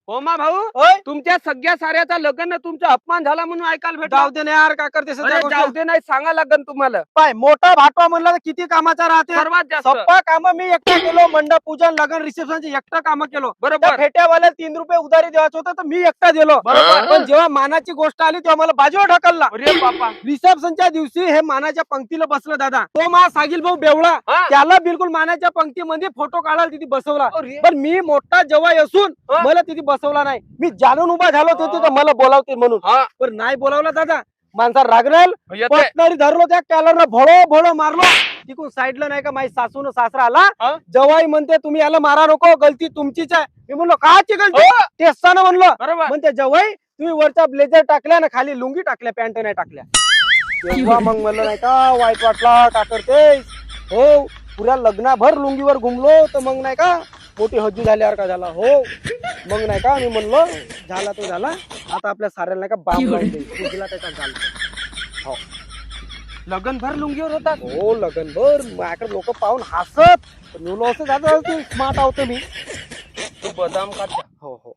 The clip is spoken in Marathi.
हो मा भाऊ, होय तुमच्या सगळ्या साऱ्याचा लग्न तुमचा अपमान झाला म्हणून ऐकायला भेटला. जाऊ दे ना यार, का करते अरे जाऊ दे, नाही सांगा लागन तुम्हाला पाय मोठा भाटवा म्हणलं तर किती कामाचा राहते. सर्वात जास्त. सप्पा काम मी एकटा केलो, मंडप पूजन लग्न रिसेप्शनचे एकटा काम केलो. बरोबर. त्या फेट्यावाल्याला 3 रुपये उधारी द्यायचं होतं तर मी एकटा दिलो. बरोबर. पण जेव्हा मानाची गोष्ट आली तेव्हा मला बाजूला ढकलला. अरे बापा. रिसेप्शनच्या दिवशी हे मानाच्या पंक्तीला बसलं दादा. तो मा सागिल भाऊ बेवळा, हा. त्याला बिलकुल मानाच्या पंक्तीमध्ये फोटो काढायला तिथे बसवला. अरे. पण मी मोठा जवाई असून हा. मला तिथे बसवला नाही. मी जाणून उभा झालो होतो तर मला बोलावते म्हणून. हा. पण नाही बोलावला दादा. माणसा रागरेल येते. पटणारी धरलो त्या कॅलरला भोळो भोळो मारलो. तिकून साईडला नाही का माझी सासून सासरा आला. हा. जवाई म्हणते तुम्ही याला मारा नको, गलती तुमचीच आहे. मी म्हणलो काची गलती? हो. तेच ना म्हणलो. बरोबर. म्हणते जवाई तुम्ही वरचा ब्लेझर टाकल्या ना, खाली लुंगी टाकल्या, पॅन्ट नाही टाकल्या. तेव्हा मग म्हणलं नाही का वाईट वाटला, का करते हो. पुऱ्या लग्नाभर लुंगीवर घुमलो तर मग नाही का मोठी हज्जी झाल्यावर का झाला हो. मग नाही का मी म्हणलो झाला तो झाला, आता आपल्या साऱ्याला नाही का बाम लावून देईल. तुझला त्याचा झाला. हो लगन भर लुंगीवर होता. हो लगनभर माझ्याकडे लोक पाहून हसत. पण असं झालं स्मार्ट होतो मी. तो बदाम का हो हो